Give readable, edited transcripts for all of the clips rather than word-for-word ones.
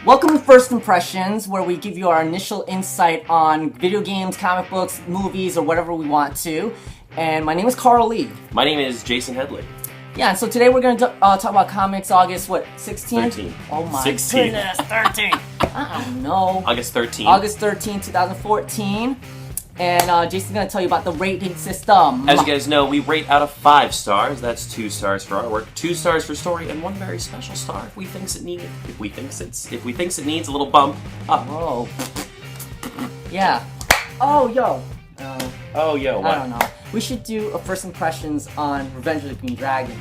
Welcome to First Impressions, where we give you our initial insight on video games, comic books, movies, or whatever we want to. And my name is K.C'arl Lee. My name is Jaysen Headley. Yeah, and so today we're going to talk about comics August, 16th? 13. Oh my 16. goodness, 13! I don't know. August 13. August 13, 2014. And Jason's going to tell you about the rating system. As you guys know, we rate out of 5 stars. That's 2 stars for artwork, 2 stars for story, and 1 very special star if we thinks it needs it needs a little bump up. Whoa. Yeah. Oh, yo. Oh, yo, what? I don't know. We should do a first impressions on Revenge of the Green Dragons.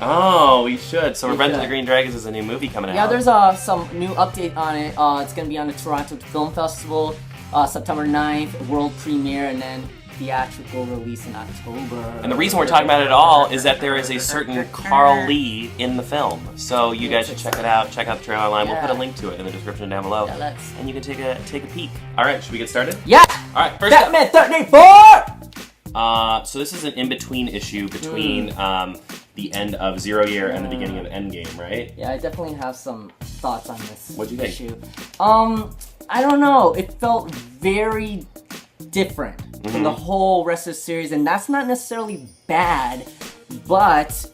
Oh, we should. So We Revenge of should. the Green Dragons is a new movie coming out. Yeah, there's some new update on it. It's going to be on the Toronto Film Festival, September 9th, world premiere, and then theatrical release in October. And the reason we're talking about it at all is that there is a certain K.C'arl Lee in the film. So you guys should check it out. Check out the trailer online. Yeah. We'll put a link to it in the description down below. Yeah, and you can take a peek. All right, should we get started? Yeah! All right, first up. Batman 34! So this is an in-between issue between the end of Zero Year and the beginning of Endgame, right? Yeah, I definitely have some thoughts on this What'd you think? issue. I don't know. It felt very different from the whole rest of the series, and that's not necessarily bad, but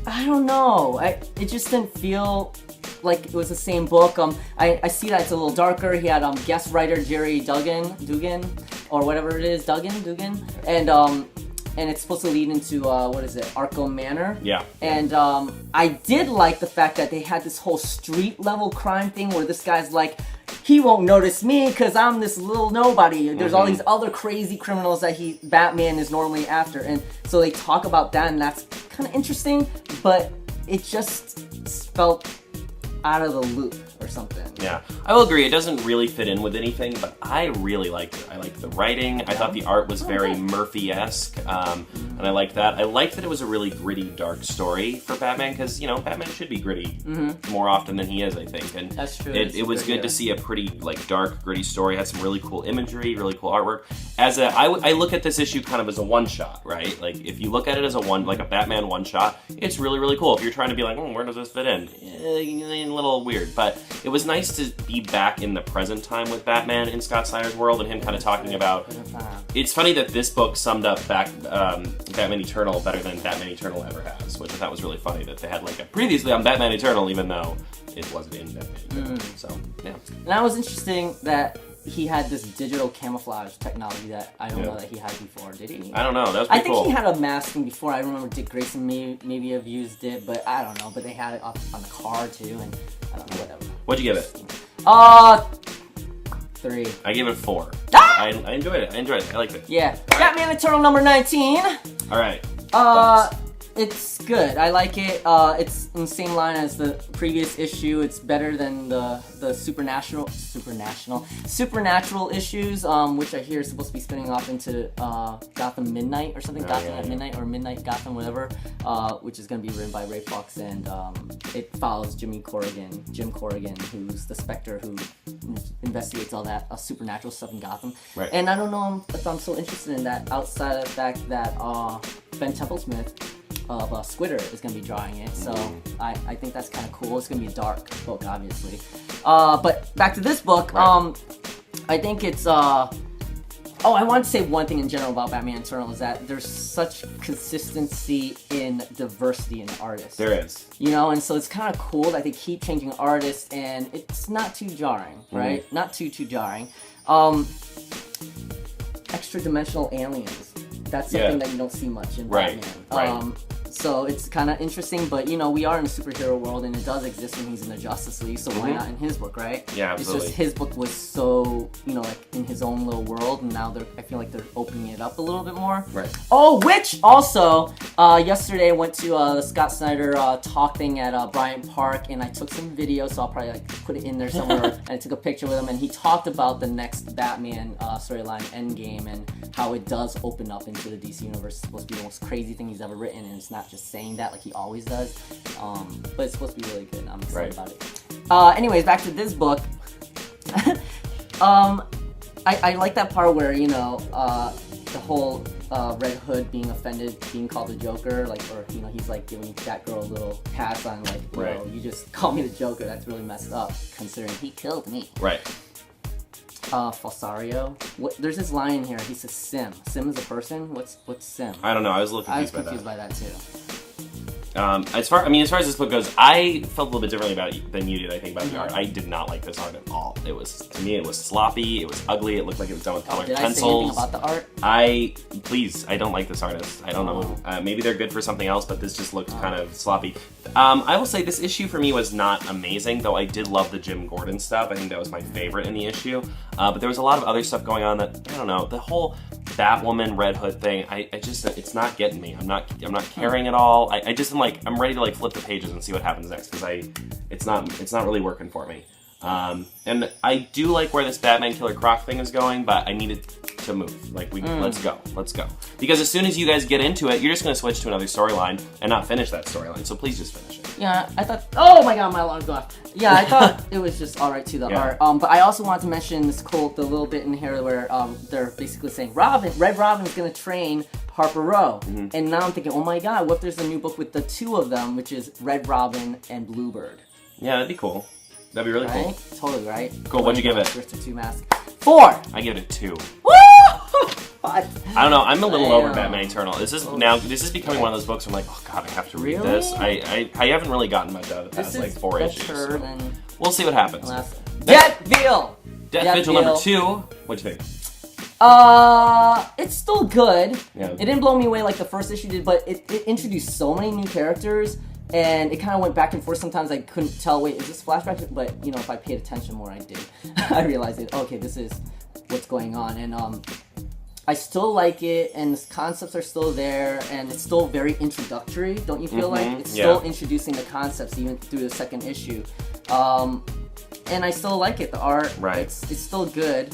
I don't know. It just didn't feel like it was the same book. I see that it's a little darker. He had guest writer Jerry Dugan, or whatever it is, Dugan, and it's supposed to lead into Arkham Manor. Yeah. And I did like the fact that they had this whole street level crime thing where this guy's like, he won't notice me because I'm this little nobody. There's all these other crazy criminals that Batman is normally after, and so they talk about that, and that's kind of interesting. But it just felt out of the loop or something. Yeah, I will agree. It doesn't really fit in with anything, but I really liked it. I liked the writing. I thought the art was very Murphy-esque, and I liked that. I liked that it was a really gritty, dark story for Batman, because, Batman should be gritty more often than he is, I think. And That's true. It was good to see a pretty, dark, gritty story. It had some really cool imagery, really cool artwork. I look at this issue kind of as a one-shot, right? Like, if you look at it as a Batman one-shot, it's really, really cool. If you're trying to be like, where does this fit in? A little weird, but it was nice to be back in the present time with Batman in Scott Snyder's world and him kind of talking about. It's funny that this book summed up Batman Eternal better than Batman Eternal ever has, which I thought was really funny that they had a previously on Batman Eternal, even though it wasn't in Batman Eternal. So yeah. And that was interesting that he had this digital camouflage technology that I don't know that he had before. Did he? I don't know. That was I pretty think cool. he had a masking before. I remember Dick Grayson maybe have used it, but I don't know. But they had it on the car too, and I don't know, whatever. What'd you give it? 3. I gave it 4. Ah! I enjoyed it. I liked it. Yeah. Batman Eternal number 19. All right. It's good. I like it. It's in the same line as the previous issue. It's better than the supernatural issues, which I hear is supposed to be spinning off into Gotham Midnight or something. Gotham at Midnight or Midnight Gotham, whatever. Which is going to be written by Ray Fox, and it follows Jim Corrigan, who's the Spectre who investigates all that supernatural stuff in Gotham. Right. And I don't know if I'm so interested in that outside of the fact that Ben Templesmith of Squitter is going to be drawing it, so I think that's kind of cool. It's going to be a dark book, obviously. But back to this book, I think it's... I want to say one thing in general about Batman Eternal is that there's such consistency in diversity in artists. There is. And so it's kind of cool that they keep changing artists, and it's not too jarring, right? Not too jarring. Extra-dimensional aliens. That's something that you don't see much in Batman. Right. So it's kind of interesting, but we are in a superhero world, and it does exist when he's in the Justice League, so why not in his book, right? Yeah, absolutely. It's just his book was so, in his own little world, and now I feel like they're opening it up a little bit more. Right. Oh, which also, yesterday I went to the Scott Snyder talk thing at Bryant Park, and I took some video, so I'll probably put it in there somewhere, and I took a picture with him, and he talked about the next Batman storyline, Endgame, and how it does open up into the DC universe. It's supposed to be the most crazy thing he's ever written, and it's not just saying that like he always does, but it's supposed to be really good. I'm excited about it. Anyways, back to this book. I like that part where the whole Red Hood being offended, being called the Joker, like, or you know, he's like giving that girl a little pass on, like, you know, you just call me the Joker. That's really messed up, considering he killed me. Right. Falsario. There's this line in here. He says Sim. Sim is a person. What's Sim? I don't know. I was a little confused, by that too. As far as this book goes, I felt a little bit differently about it than you did. I think about the art. I did not like this art at all. It was, to me, it was sloppy. It was ugly. It looked like it was done with colored pencils. Did I say anything about the art? Please, I don't like this artist. I don't know. Maybe they're good for something else, but this just looked kind of sloppy. I will say this issue for me was not amazing, though I did love the Jim Gordon stuff. I think that was my favorite in the issue. But there was a lot of other stuff going on that, I don't know, the whole Batwoman Red Hood thing, I just, it's not getting me. I'm not caring at all. I just am like, I'm ready to like flip the pages and see what happens next, because it's not really working for me. And I do like where this Batman Killer Croc thing is going, but I need it to move. Like, let's go. Because as soon as you guys get into it, you're just going to switch to another storyline and not finish that storyline, so please just finish it. Yeah, I thought, oh my god, my alarm's going off. Yeah, I thought it was just alright to the art. But I also wanted to mention this quote, the little bit in here where they're basically saying, Red Robin's going to train Harper Row. And now I'm thinking, oh my god, what if there's a new book with the two of them, which is Red Robin and Bluebird? Yeah, that'd be cool. That'd be really cool. Totally, right? Cool, what'd you give it? First of two masks. 4! I give it 2. Woo! I don't know, I'm a little over Batman Eternal. This is becoming one of those books where I'm like, oh god, I have to read this. I haven't really gotten much out of the past like 4 issues. So. We'll see what happens. Death Vigil! Death Vigil number 2. What'd you think? It's still good. Yeah. It didn't blow me away like the first issue did, but it introduced so many new characters, and it kind of went back and forth. Sometimes I couldn't tell, wait, is this flashback? But, you know, if I paid attention more, I did. I realized it, okay, this is what's going on, and I still like it, and the concepts are still there, and it's still very introductory, don't you feel like? It's still introducing the concepts even through the second issue. And I still like it, the art, it's still good.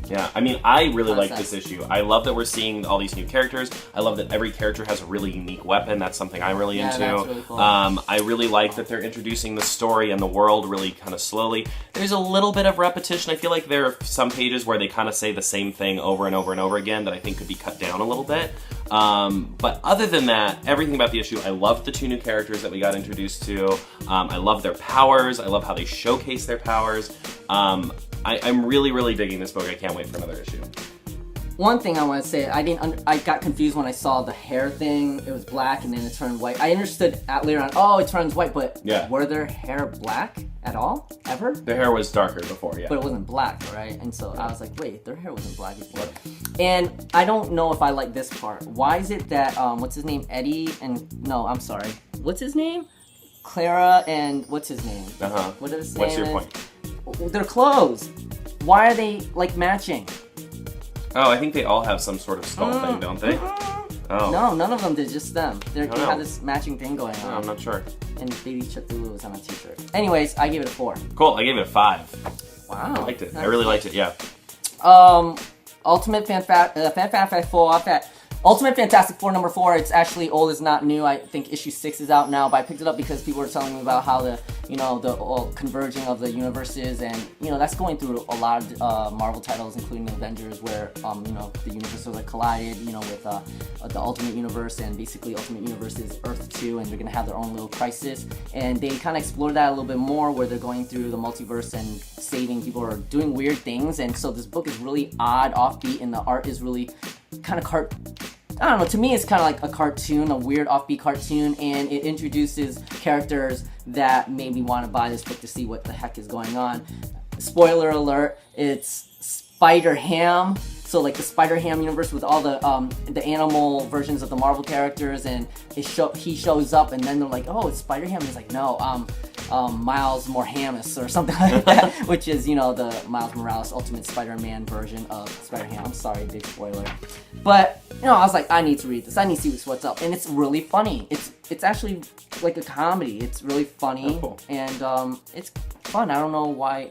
Yeah, I mean, I really like this issue. I love that we're seeing all these new characters. I love that every character has a really unique weapon. That's something I'm really into. That's really cool. I really like that they're introducing the story and the world really kind of slowly. There's a little bit of repetition. I feel like there are some pages where they kind of say the same thing over and over and over again that I think could be cut down a little bit. But other than that, everything about the issue, I loved the 2 new characters that we got introduced to. I love their powers. I love how they showcase their powers. I'm really, really digging this book. I can't wait for another issue. One thing I want to say, I got confused when I saw the hair thing. It was black and then it turned white. I understood later on, oh, it turns white, but were their hair black at all? Ever? Their hair was darker before, yeah. But it wasn't black, right? And so I was like, wait, their hair wasn't black before. And I don't know if I like this part. Why is it that, what's his name, Eddie, and, no, I'm sorry. What's his name? Clara and, what's his name? What is his name? What's your point? Their clothes. Why are they, like, matching? Oh, I think they all have some sort of skull thing, don't they? Oh. No, none of them did, just them. They have this matching thing going on. No, I'm not sure. And Baby Cthulhu was on a t-shirt. Anyways, I gave it a 4. Cool, I gave it a 5. Wow. I liked it. I really liked it, yeah. Ultimate Ultimate Fantastic Four number 4, it's actually old, it's not new. I think issue 6 is out now, but I picked it up because people were telling me about how the converging of the universes, and, that's going through a lot of Marvel titles, including the Avengers, where, the universes are collided, with the Ultimate Universe, and basically Ultimate Universe is Earth 2, and they're going to have their own little crisis, and they kind of explored that a little bit more, where they're going through the multiverse and saving people or doing weird things, and so this book is really odd, offbeat, and the art is really kind of I don't know, to me it's kind of like a cartoon, a weird offbeat cartoon, and it introduces characters that made me want to buy this book to see what the heck is going on. Spoiler alert, it's Spider-Ham, so like the Spider-Ham universe with all the animal versions of the Marvel characters, and he shows up, and then they're like, oh, it's Spider-Ham, and he's like, no, Miles Morhamus or something like that, which is, the Miles Morales Ultimate Spider-Man version of Spider-Ham. I'm sorry, big spoiler. But, I was like, I need to read this. I need to see what's up. And it's really funny. It's actually like a comedy. It's really funny. Oh, cool. And it's fun. I don't know why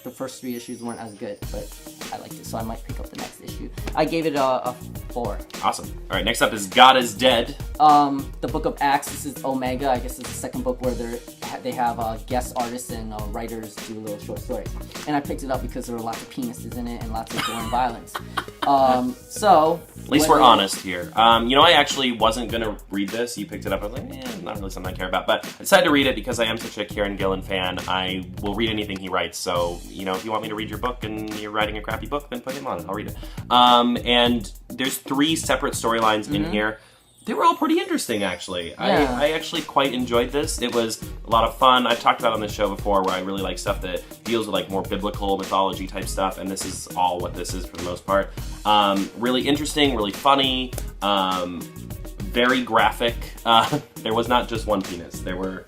the first 3 issues weren't as good, but I liked it, so I might pick up the next issue. I gave it a 4. Awesome. All right, next up is God is Dead. The Book of Acts. This is Omega. I guess it's the second book where they have guest artists and writers do little short stories. And I picked it up because there were lots of penises in it and lots of gore and violence. So at least we're honest here. I actually wasn't gonna read this. You picked it up. I was like, not really something I care about. But I decided to read it because I am such a Kieran Gillen fan. I will read anything he writes. So if you want me to read your book and you're writing a crappy book, then put him on it. I'll read it. And there's 3 separate storylines in here. They were all pretty interesting, actually. Yeah. I actually quite enjoyed this. It was a lot of fun. I've talked about on this show before where I really like stuff that deals with like more biblical mythology type stuff, and this is all what this is for the most part. Really interesting, really funny, very graphic. There was not just one penis. There were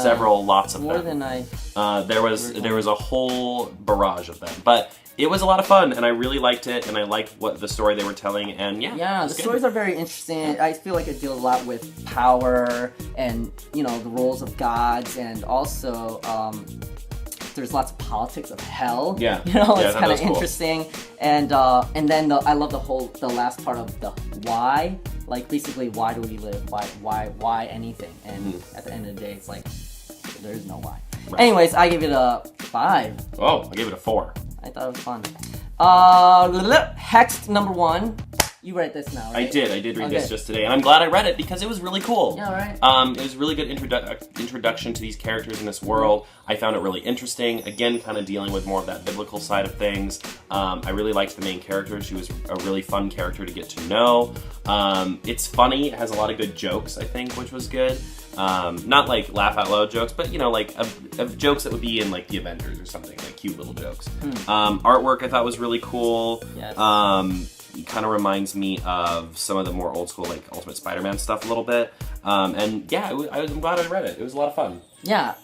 several, lots of more them. than I. There was a whole barrage of them, but it was a lot of fun, and I really liked it, and I liked what the story they were telling, and the stories are very interesting. I feel like it deals a lot with power and the roles of gods, and also there's lots of politics of hell. Yeah, it's kind of cool. interesting, and then I love the last part of the why. Like basically, why do we live? Why anything? And at the end of the day, it's like there is no why. Right. Anyways, I give it a 5. Oh, I gave it a 4. I thought it was fun. Hexed #1. You read this now, right? I did read this just today, and I'm glad I read it because it was really cool. Yeah, right. It was a really good introduction to these characters in this world. I found it really interesting. Again, kind of dealing with more of that biblical side of things. I really liked the main character. She was a really fun character to get to know. It's funny. It has a lot of good jokes, I think, which was good. Not like laugh out loud jokes, but like of jokes that would be in like the Avengers or something, like cute little jokes. Artwork I thought was really cool. Yes. It kind of reminds me of some of the more old school like Ultimate Spider-Man stuff a little bit. And yeah, I'm glad I read it. It was a lot of fun. Yeah.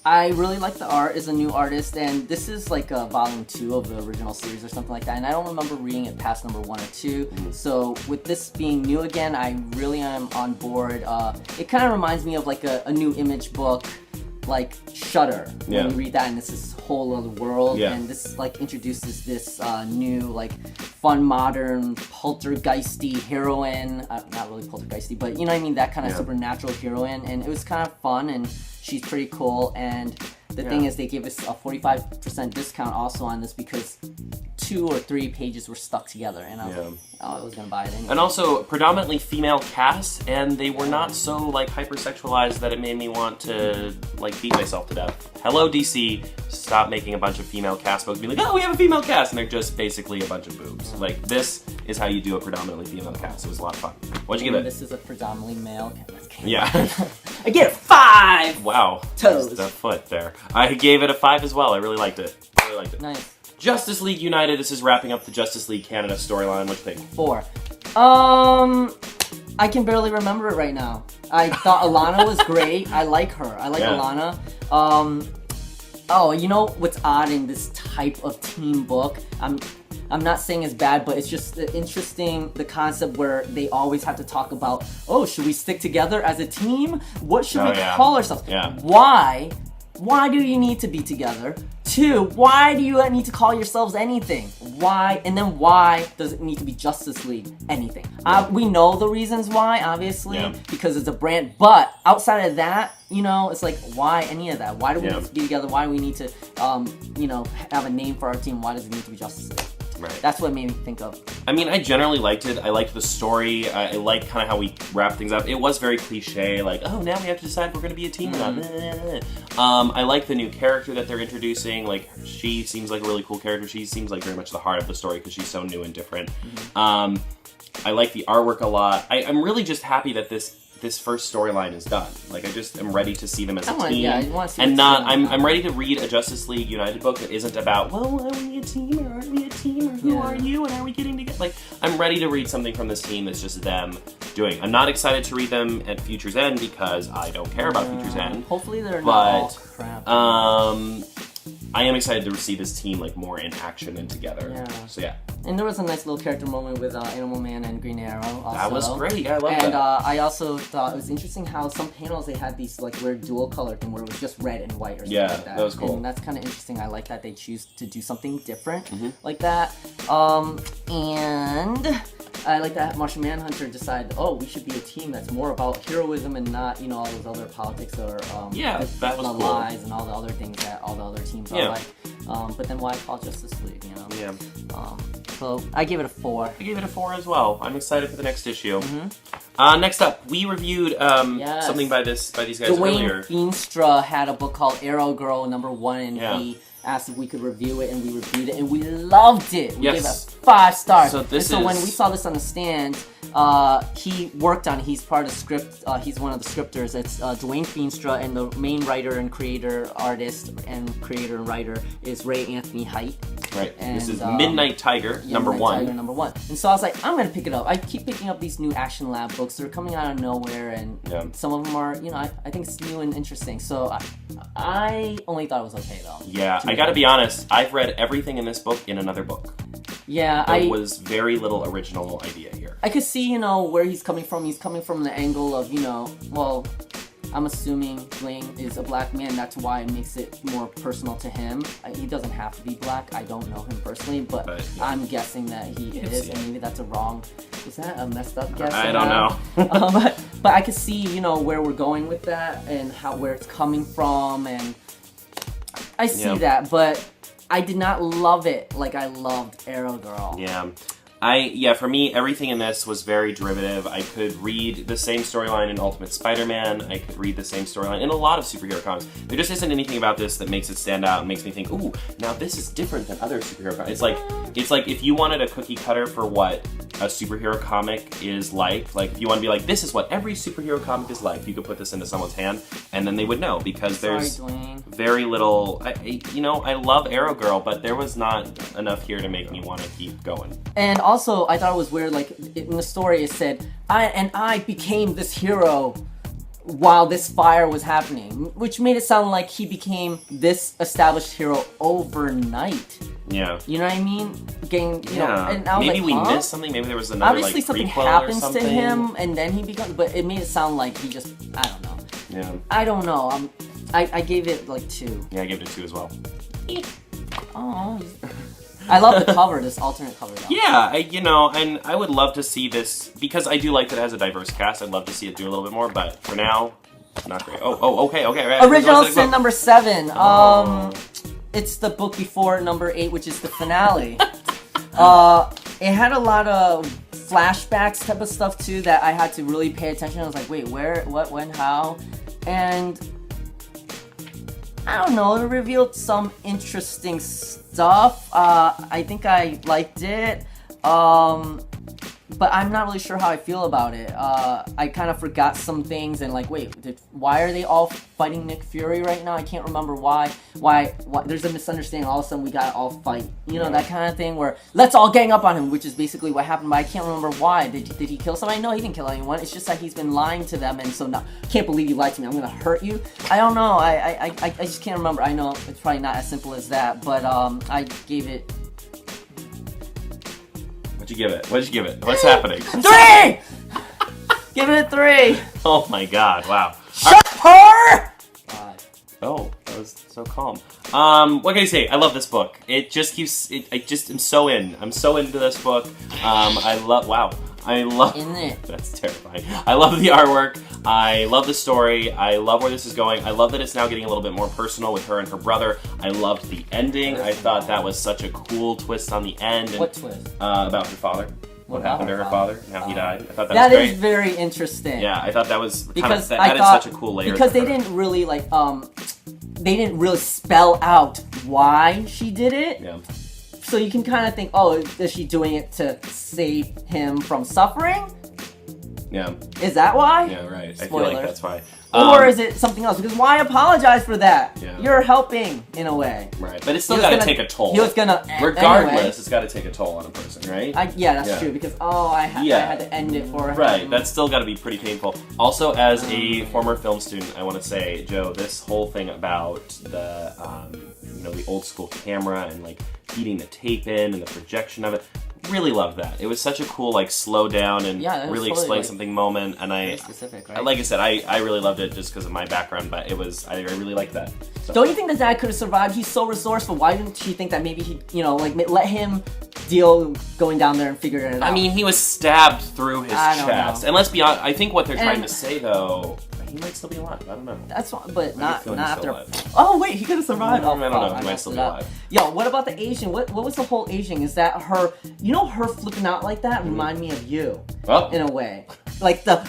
I really like the art. Is a new artist, and this is like a volume 2 of the original series or something like that. And I don't remember reading it past number 1 or 2. So with this being new again, I really am on board. It kind of reminds me of like a new Image book, like Shudder. When you read that, and this is whole other world, and this like introduces this new like fun modern poltergeisty heroine. Not really poltergeisty, but you know what I mean, that kind of supernatural heroine, and it was kind of fun, and she's pretty cool. And the thing is, they gave us a 45% discount also on this because 2 or 3 pages were stuck together, and I was like, I was gonna buy it anyway. And also predominantly female cast, and they were not so like hypersexualized that it made me want to like beat myself to death. Hello DC, stop making a bunch of female cast books, be like, oh, we have a female cast, and they're just basically a bunch of boobs. Like this is how you do a predominantly female cast. It was a lot of fun. What'd you give it? This is a predominantly male cast. Yeah. I get a 5. Wow. Toes. Just a foot there. I gave it a 5 as well. I really liked it. Nice. Justice League United. This is wrapping up the Justice League Canada storyline. What do you think? 4. I can barely remember it right now. I thought Alana was great. I like her. I like Alana. Oh, you know what's odd in this type of team book? I'm not saying it's bad, but it's just interesting, the concept where they always have to talk about, oh, should we stick together as a team? What should we call ourselves? Yeah. Why? Why do you need to be together? 2, why do you need to call yourselves anything? Why? And then why does it need to be Justice League anything? We know the reasons why, obviously, because it's a brand. But outside of that, it's like, why any of that? Why do we need to be together? Why do we need to, have a name for our team? Why does it need to be Justice League? Right. That's what made me think of. I mean, I generally liked it. I liked the story. I liked kind of how we wrap things up. It was very cliche, like, oh, now we have to decide if we're going to be a team or not. I like the new character that they're introducing. Like, she seems like a really cool character. She seems like very much the heart of the story because she's so new and different. I like the artwork a lot. I'm really just happy that this first storyline is done. Like, I just am ready to see them as a team. Yeah, I want to see and not, I'm ready to read a Justice League United book that isn't about, well, are we a team or aren't we a team, or who are you and are we getting together? Like, I'm ready to read something from this team that's just them doing. I'm not excited to read them at Future's End because I don't care about Future's End. Hopefully they're not all crap. I am excited to see this team like more in action and together. Yeah. So yeah. And there was a nice little character moment with Animal Man and Green Arrow also. That was great. Yeah, I love that. And I also thought it was interesting how some panels they had these like weird dual color thing where it was just red and white or something like that. That was cool. And that's kind of interesting. I like that they choose to do something different like that. And I like that Martian Manhunter decided, oh, we should be a team that's more about heroism and not, all those other politics or that was the cool. lies and all the other things that all the other teams are like. But then why call Justice League, Yeah. So I gave it a 4. I gave it a 4 as well. I'm excited for the next issue. Next up, we reviewed something by these guys earlier. Dwayne Feenstra had a book called Arrow Girl #1, and he asked if we could review it, and we reviewed it, and we loved it. We gave it 5 stars. So when we saw this on the stand, he worked on it. He's part of the script. He's one of the scripters. It's Dwayne Feenstra, and the main writer and creator, artist, and creator and writer is Ray Anthony Height. Right. And, this is Midnight Tiger, number Midnight 1. Tiger, number 1. And so I was like, I'm gonna pick it up. I keep picking up these new Action Lab books. They're coming out of nowhere, and some of them are, I think it's new and interesting. So I only thought it was okay though. Yeah, I gotta be honest. I've read everything in this book in another book. Yeah, there was very little original idea here. I could see, where he's coming from. He's coming from the angle of, well, I'm assuming Dwayne is a black man. That's why it makes it more personal to him. He doesn't have to be black. I don't know him personally, but I'm guessing that he is. And maybe that's is that a messed up guess? I don't know. But I could see, where we're going with that and where it's coming from, and I see that, but I did not love it like I loved Arrow Girl. For me, everything in this was very derivative. I could read the same storyline in Ultimate Spider-Man. I could read the same storyline in a lot of superhero comics. There just isn't anything about this that makes it stand out and makes me think, ooh, now this is different than other superhero comics. It's like if you wanted a cookie cutter for what a superhero comic is like if you want to be like, this is what every superhero comic is like, you could put this into someone's hand and then they would know, because there's very little. I love Arrow Girl, but there was not enough here to make me want to keep going. And also, I thought it was weird, in the story it said, I became this hero while this fire was happening, which made it sound like he became this established hero overnight. Yeah. You know what I mean? And I was maybe like, we missed something. Maybe there was another obviously something prequel happens or something to him, and then he becomes. But it made it sound like he just. I don't know. Yeah. I don't know. I gave it 2. Yeah, I gave it a 2 as well. Oh. I love the cover, this alternate cover though. Yeah, and I would love to see this, because I do like that it has a diverse cast. I'd love to see it do a little bit more, but for now, not great. Okay. Right. Original Sin #7. It's the book before #8, which is the finale. It had a lot of flashbacks type of stuff too that I had to really pay attention. I was like, wait, where, what, when, how? And I don't know, it revealed some interesting stuff. I think I liked it. But I'm not really sure how I feel about it. I kind of forgot some things and wait, why are they all fighting Nick Fury right now? I can't remember why. There's a misunderstanding. All of a sudden we gotta all fight. That kind of thing where let's all gang up on him, which is basically what happened. But I can't remember why. Did he kill somebody? No, he didn't kill anyone. It's just that he's been lying to them, and so now can't believe you lied to me. I'm gonna hurt you. I don't know. I just can't remember. I know it's probably not as simple as that, but I gave it. What'd you give it? What's happening? 3! Give it a 3! Oh my god, wow. Shut her! 5. Oh, that was so calm. What can I say? I love this book. It just keeps, I just am so in. I'm so into this book. I love In it. That's terrifying. I love the artwork. I love the story. I love where this is going. I love that it's now getting a little bit more personal with her and her brother. I loved the ending. I thought that was such a cool twist on the end. What twist? About her father. What happened to her father? How he died. I thought that was great. is very interesting. Yeah, I thought that was because that added such a cool layer. Because they didn't really they didn't really spell out why she did it. Yeah. So you can kind of think, oh, is she doing it to save him from suffering? Yeah. Is that why? Yeah, right. Spoilers. I feel like that's why. Or is it something else? Because why apologize for that? Yeah. You're helping, in a way. Right, but it's still got to take a toll. He was gonna regardless, anyway. It's got to take a toll on a person, right? That's true, because, I had to end it for him. Right, that's still got to be pretty painful. Also, as a former film student, I want to say, Joe, this whole thing about the, the old school camera and, feeding the tape in and the projection of it, really loved that. It was such a cool, slow down and really explain something moment, and very specific, right? Like I said, I really loved it just because of my background, but I really liked that. So. Don't you think the dad could have survived? He's so resourceful. Why didn't she think that maybe he, let him deal going down there and figuring it out. I mean, he was stabbed through his I don't chest. know. And let's be honest, I think what they're trying And- to say, though, he might still be alive. I don't know. That's fine, but not feeling he's after. still alive. Oh wait, he could have survived. I don't know. fuck, He might messed still it be up. alive. Yo, what about the Asian? What was the whole Asian? Is that her? You know, her flipping out like that remind me of you Well, in a way. Like the,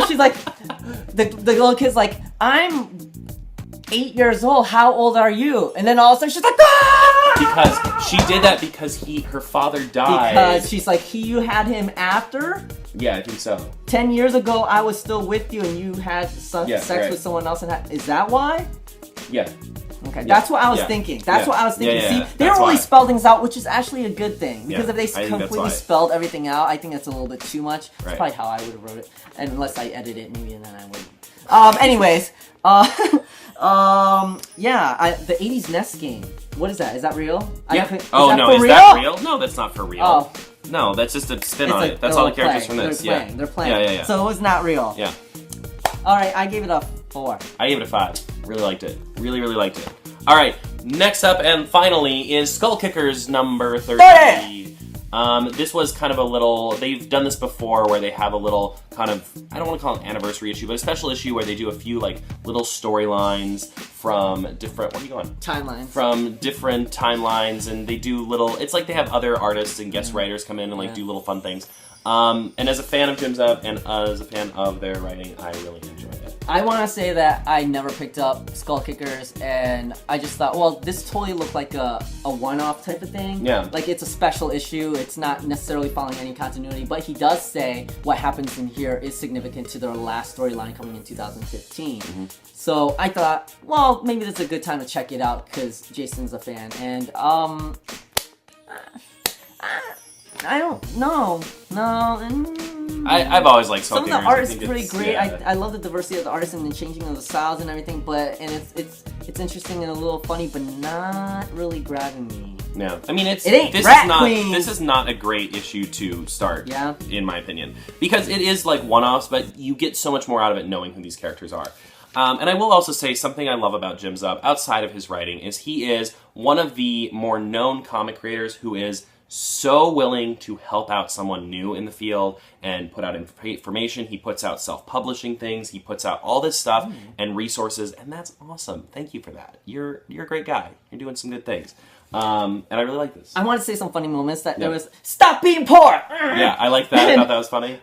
she's like, the little kid's like, I'm 8 years old. How old are you? And then all of a sudden she's like, because she did that because her father died. Because she's like, you had him after. Yeah, I think so. 10 years ago, I was still with you, and you had sex right. with someone else. Is that why? Yeah. Okay, that's what I was thinking. That's what I was thinking. See, they don't really spell things out, which is actually a good thing. Because if they completely spelled everything out, I think that's a little bit too much. That's probably how I would have wrote it. And unless I edit it, maybe, and then I would. Anyways, the 80s NES game. What is that? Is that real? Yeah. Is that real? No, that's not for real. Oh. No, that's just a spin It's on like it. That's all the characters play. from this. They're playing. Yeah. So it was not real. Yeah. Alright, I gave it a 4. I gave it a 5. Really liked it. Really liked it. Alright, next up and finally is Skull Kickers number 30. This was kind of a little, they've done this before where they have a little kind of, I don't want to call it an anniversary issue, but a special issue where they do a few like little storylines from different, where are you going? Timelines. From different timelines, and they do little, it's like they have other artists and guest writers come in and like do little fun things. And as a fan of Jim's Up and as a fan of their writing, I really enjoyed it. I want to say that I never picked up Skull Kickers, and I just thought, well, this totally looked like a one-off type of thing. Yeah. Like, it's a special issue. It's not necessarily following any continuity, but he does say what happens in here is significant to their last storyline coming in 2015. So I thought, well, maybe this is a good time to check it out, because Jaysen's a fan, and, I don't know. I've always liked Skull Some of Kickers. the art is pretty great. Yeah. I love the diversity of the artists and the changing of the styles and everything. It's interesting and a little funny, but not really grabbing me. Yeah, I mean It ain't Rat Queen. This is not a great issue to start. Yeah. In my opinion, because it is like one-offs, but you get so much more out of it knowing who these characters are. And I will also say something I love about Jim's Up outside of his writing is he is one of the more known comic creators who is so willing to help out someone new in the field and put out information. He puts out self-publishing things. He puts out all this stuff and resources, and that's awesome. Thank you for that. You're a great guy. You're doing some good things. And I really like this. I want to say some funny moments that there was, stop being poor! Yeah, I like that. I thought that was funny.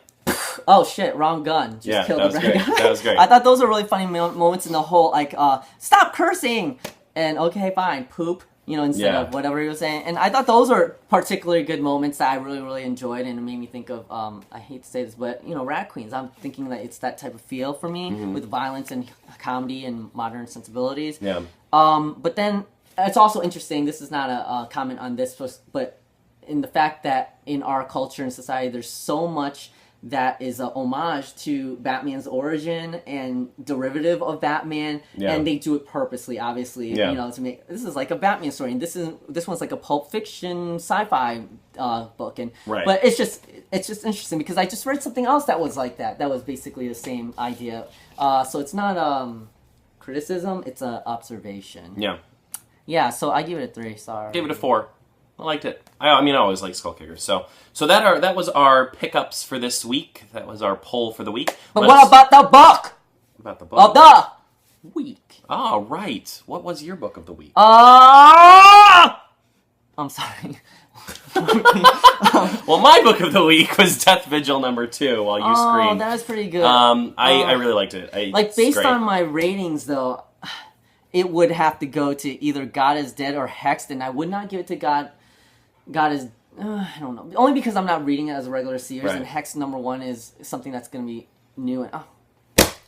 Oh shit, wrong gun. Just killed that was the great. red guy. That was great. I thought those were really funny moments in the whole, like, stop cursing! And okay, fine, poop. Instead of whatever he was saying. And I thought those were particularly good moments that I really enjoyed, and it made me think of, I hate to say this, but, Rat Queens. I'm thinking that it's that type of feel for me, with violence and comedy and modern sensibilities. Yeah. But then, it's also interesting, this is not a comment on this, but in the fact that in our culture and society, there's so much that is a homage to Batman's origin and derivative of Batman, and they do it purposely, obviously, to make, this is like a Batman story, and this one's like a Pulp Fiction sci-fi book, and but it's just interesting because I just read something else that was like that was basically the same idea, so it's not criticism, it's an observation. Yeah, so I give it a 3. Sorry, Gave it a 4. I liked it. I always like Skull Kickers. So that was our pickups for this week. That was our poll for the week. But what about the book? About the book of the week. Oh, right. What was your book of the week? I'm sorry. Well, my book of the week was Death Vigil number 2 while you screamed. Oh, that was pretty good. I really liked it. Based on my ratings, though, it would have to go to either God is Dead or Hexed, and I would not give it to God is... I don't know. Only because I'm not reading it as a regular series, and Hex number 1 is something that's going to be new. And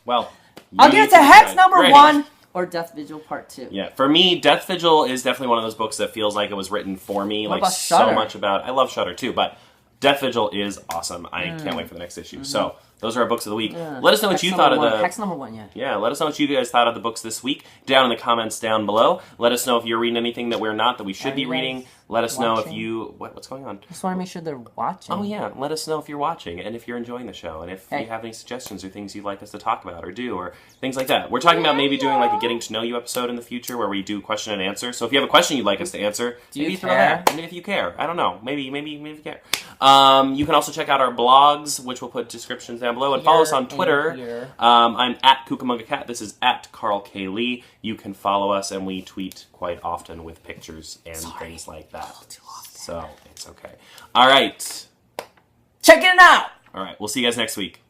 well, I'll give it to Hex number 1 or Death Vigil Part 2. Yeah, for me, Death Vigil is definitely one of those books that feels like it was written for me. What like about so Shudder? much about. I love Shudder too, but Death Vigil is awesome. I can't wait for the next issue. So those are our books of the week. Let us know what you thought of the Hex number 1. Yeah. Yeah, let us know what you guys thought of the books this week down in the comments down below. Let us know if you're reading anything that we're not, that we should be reading. Let us know if Watching. you... What's going on? Just want to make sure they're watching. Oh, yeah. Let us know if you're watching and if you're enjoying the show and if you have any suggestions or things you'd like us to talk about or do or things like that. We're talking about maybe doing like a getting to know you episode in the future where we do question and answer. So if you have a question you'd like us to answer, maybe throw that. And if you care. I don't know. Maybe you care. You can also check out our blogs, which we'll put descriptions down below. And follow us on Twitter. I'm at Cucamonga This is at Carl K. Lee. You can follow us and we tweet quite often with pictures and things like that. So, it's okay. All right. Check it out! All right. We'll see you guys next week.